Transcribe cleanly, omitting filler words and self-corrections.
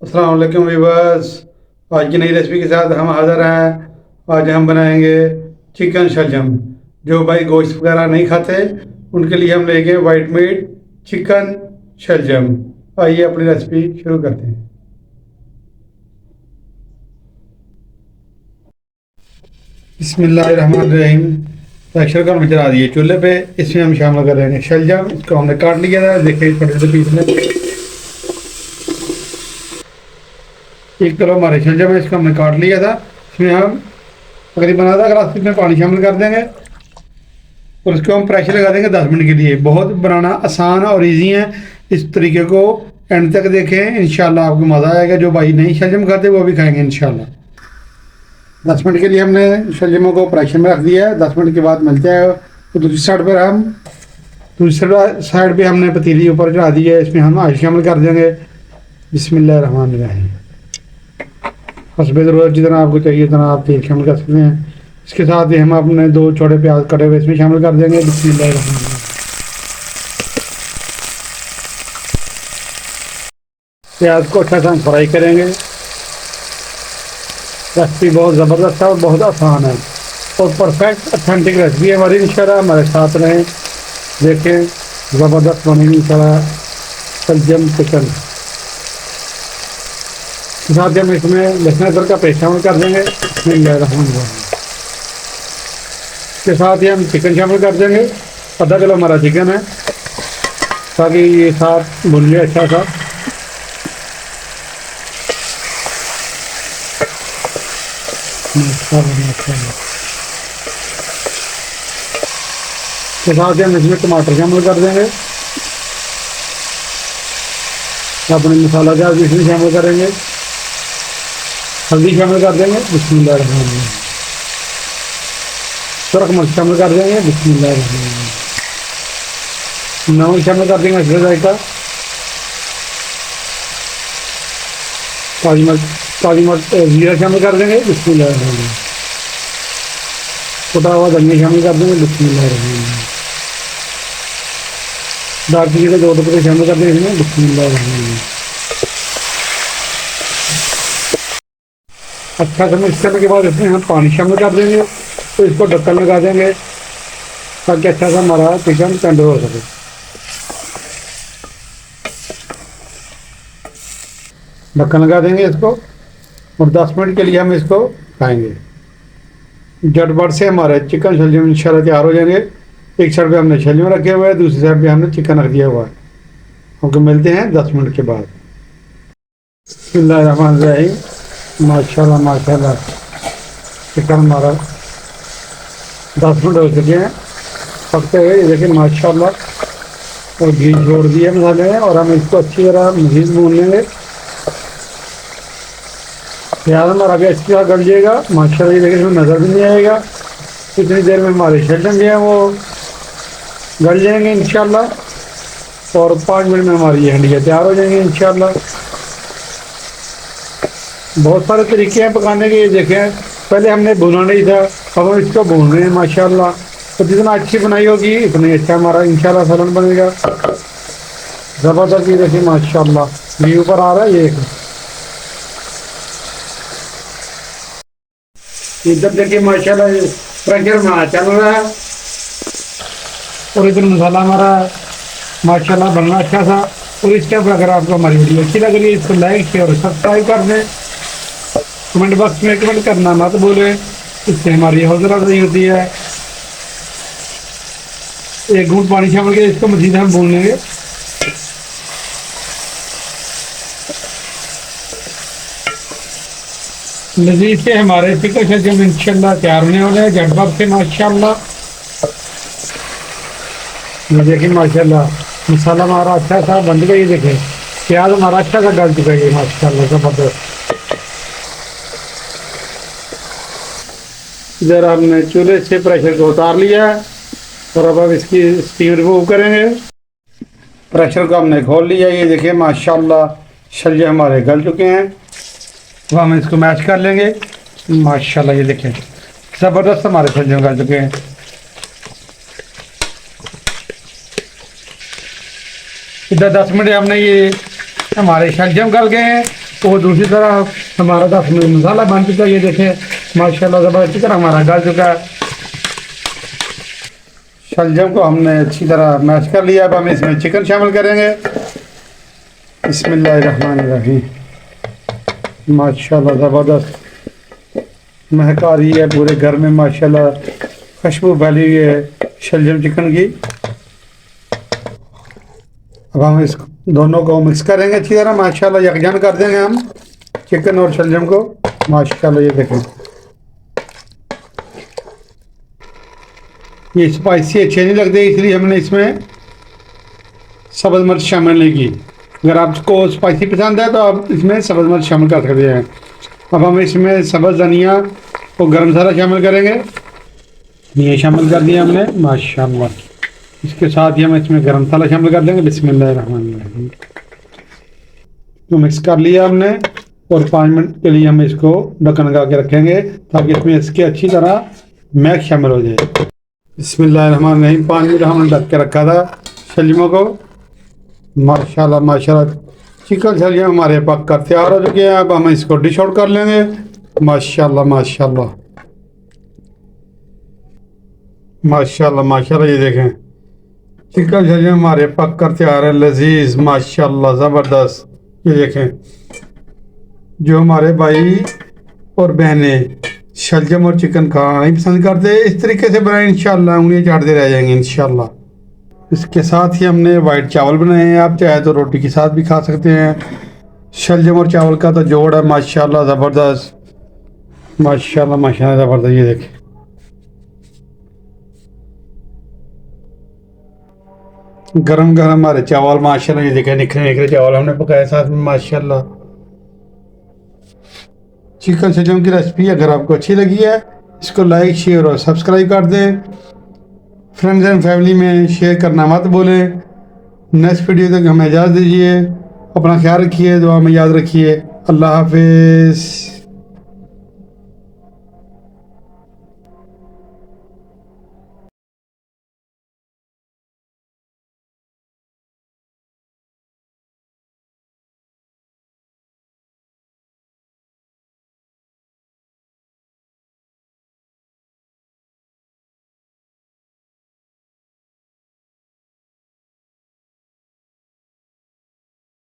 अस्सलाम वालेकुम वीवर्स। आज की नई रेसिपी के साथ हम हाज़िर हैं। आज हम बनाएंगे चिकन शलजम। जो भाई गोश्त वगैरह नहीं खाते उनके लिए हम लेंगे वाइट मीट चिकन शलजम। आइए अपनी रेसिपी शुरू करते हैं। बिस्मिल्लाहिर्रहमानिर्रहीम। प्रेशर का चढ़ा दिए चूल्हे पे। इसमें हम शामिल कर रहे हैं शलजम। इसको हमने काट लिया था, देखिए छोटे छोटे पीस में। 1 किलो हमारे शलजम है, इसको हमने काट लिया था। इसमें हम तकरीबन आधा गिलास में पानी शामिल कर देंगे और इसको हम प्रेशर लगा देंगे 10 मिनट के लिए। बहुत बनाना आसान और इजी है। इस तरीके को एंड तक देखें, इंशाल्लाह आपको मज़ा आएगा। जो भाई नहीं शलजम खाते वो भी खाएंगे इंशाल्लाह। 10 मिनट के लिए हमने शलजमों को प्रेशर में रख दिया है। 10 मिनट के बाद मिलते हैं। तो दूसरी साइड पे हमने पतीली ऊपर चढ़ा दी है। इसमें हम आयल शामिल कर देंगे। बिस्मिल्लाहिर्रहमानिर्रहीम। हस्बे ज़रूरत जितना आपको चाहिए उतना आप तेल शामिल कर सकते हैं। इसके साथ ही हम अपने 2 छोटे प्याज कटे हुए इसमें शामिल कर देंगे। बिस्मिल्लाहिर्रहमानिर्रहीम। प्याज को अच्छा सा हम फ्राई करेंगे। रेसिपी बहुत ज़बरदस्त है और बहुत आसान है और परफेक्ट ऑथेंटिक रेसिपी है हमारी। इंशाल्लाह हमारे साथ रहें, देखें, ज़बरदस्त बनेगी इंशाल्लाह शलजम चिकन। साथ ही हम इसमें लहसुन अदरक का पेस्ट शामिल कर देंगे। इसके साथ ही हम चिकन शामिल कर देंगे। आधा किलो हमारा चिकन है, ताकि ये साथ भुन जाए अच्छा सा। इसके साथ ही हम इसमें टमाटर शामिल कर देंगे। अपने मसाला जात भी इसमें शामिल करेंगे। हल्दी शामिल कर देंगे। बिस्मिल्लाहिर्रहमानिर्रहीम। सुरख मिर्च शामिल कर देंगे। बिस्मिल्लाहिर्रहमानिर्रहीम। नमक शामिल कर देंगे इसका जायका। काली मिर्च जीरा शामिल कर देंगे। बिस्मिल्लाहिर्रहमानिर्रहीम। कुटा हुआ धनिया शामिल कर देंगे। बिस्मिल्लाहिर्रहमानिर्रहीम। दालचीनी के 2 टुकड़े शामिल कर देंगे इसमें। बिस्मिल्लाहिर्रहमानिर्रहीम। अच्छा से मिक्स करने के बाद इसमें हम पानी शामिल कर देंगे। तो इसको ढक्कन लगा देंगे ताकि अच्छा सा हमारा चिकन टेंडर हो सके। ढक्कन लगा देंगे इसको और 10 मिनट के लिए हम इसको खाएंगे। झटपट से हमारे चिकन शलजम इंशाल्लाह तैयार हो जाएंगे। एक साइड पे हमने शलजम रखे हुए हैं, दूसरी साइड पे हमने चिकन रख दिया हुआ है। हमको मिलते हैं 10 मिनट के बाद। बिस्मिल्लाहिर्रहमानिर्रहीम। माशाल्लाह माशाल्लाह चिकन हमारा 10 मिनट हो चुके हैं पकते हुए। ये देखिए माशाल्लाह और घी छोड़ दिया मसाले में और हम इसको अच्छी तरह मज़ीद भून लेंगे। प्याज हमारा भी अच्छी तरह गल जाएगा माशाल्लाह। ये देखिए इसमें नज़र भी नहीं आएगा। इतनी देर में हमारे शलजम जो है वो गल जाएंगे इंशाल्लाह और 5 मिनट में हमारी ये हंडियाँ तैयार हो जाएंगी इंशाल्लाह। बहुत सारे तरीके हैं पकाने के। ये देखें, पहले हमने भुना नहीं था, अब हम इसको भून रहे हैं माशाल्लाह। तो जितना अच्छी बनाई होगी उतनी अच्छा हमारा इंशाल्लाह सालन बनेगा। ज़बरदस्त। ये देखिए माशाल्लाह ये ऊपर आ रहा है। ये इधर देखिए माशाल्लाह प्रेशर में चल रहा है और इधर मसाला हमारा माशाल्लाह बनना अच्छा था। और इसके ऊपर अगर आपको हमारी वीडियो अच्छी लग रही है इसको लाइक शेयर और सब्सक्राइब कर दें। कमेंट बॉक्स में कमेंट करना मत भूलें, इससे हमारी हौसला अफजाई होती है। 1 घूंट पानी शामिल करके इसको मज़ीद हम भून लेंगे। लजीज से हमारे चिकन शलजम इंशाल्लाह तैयार होने वाले हैं झटपट से माशाल्लाह। ये देखिए माशाल्लाह मसाला हमारा अच्छा सा बन गया। ये देखें प्याज हमारा अच्छा सा गल चुका है माशाल्लाह ज़बरदस्त। इधर हमने चूल्हे से प्रेशर को उतार लिया है और अब इसकी स्टीम रिमूव करेंगे। प्रेशर को हमने खोल लिया। ये देखिए माशाल्लाह शलजम हमारे गल चुके हैं। तो हम इसको मैश कर लेंगे माशाल्लाह। ये देखें ज़बरदस्त हमारे शलजम गल चुके हैं। इधर 10 मिनट हमने ये हमारे शलजम गल गए हैं और दूसरी तरफ हमारा 10 मिनट मसाला बन चुका है। ये देखें माशाल्लाह ज़बरदस्त चिकन हमारा गल चुका है। शलजम को हमने अच्छी तरह मैश कर लिया। अब हम इसमें चिकन शामिल करेंगे। बिस्मिल्लाहिर्रहमानिर्रहीम। माशाल्लाह ज़बरदस्त महक आ रही है पूरे घर में, माशाल्लाह खुशबू फैली हुई है शलजम चिकन की। अब हम इस दोनों को मिक्स करेंगे अच्छी तरह, माशाल्लाह यकजान कर देंगे हम चिकन और शलजम को। माशाल्लाह ये देखें, ये स्पाइसी अच्छे नहीं लगते, इसलिए हमने इसमें सब्ज़ मिर्च शामिल नहीं की। अगर आपको स्पाइसी पसंद है तो आप इसमें सब्ज़ मिर्च शामिल कर सकते हैं। अब हम इसमें सब्ज़ धनिया और गरम मसाला शामिल करेंगे। ये शामिल कर दिया हमने माशाल्लाह। इसके साथ ही हम इसमें गरम मसाला शामिल कर देंगे। बिस्मिल्लाहिर्रहमानिर्रहीम। तो मिक्स कर लिया हमने और 5 मिनट के लिए हम इसको ढक्कन लगा के रखेंगे ताकि इसमें इसके अच्छी तरह महक शामिल हो जाए। बिस्मिल्लाहिर्रहमानिर्रहीम। 5 मिनट हमने ढक के रखा था शलजमों को। माशाल्लाह माशाल्लाह चिकन शलजम हमारे पक कर तैयार हो चुके हैं। अब हम इसको डिश आउट कर लेंगे। माशाल्लाह माशाल्लाह माशाल्लाह माशाल्लाह। ये देखें चिकन शलजम हमारे पक कर तैयार है, लजीज माशाल्लाह ज़बरदस्त। ये देखें, जो हमारे भाई और बहनें शलजम और चिकन खाना नहीं पसंद करते, इस तरीके से बनाए इंशाल्लाह उंगलियां चाटते रह जाएंगे इंशाल्लाह। इसके साथ ही हमने वाइट चावल बनाए हैं। आप चाहे तो रोटी के साथ भी खा सकते हैं। शलजम और चावल का तो जोड़ है माशाल्लाह ज़बरदस्त, माशाल्लाह माशाल्लाह ज़बरदस्त। ये देखें गरम गरम हमारे चावल माशाल्लाह। ये देखें निखरे निखरे चावल हमने पकाए साथ में माशाल्लाह। चिकन शलजम की रेसिपी अगर आपको अच्छी लगी है, इसको लाइक शेयर और सब्सक्राइब कर दें। फ्रेंड्स एंड फैमिली में शेयर करना मत भूलें। नेक्स्ट वीडियो तक हमें इजाज़त दीजिए। अपना ख्याल रखिए, दुआ में याद रखिए। अल्लाह हाफिज़।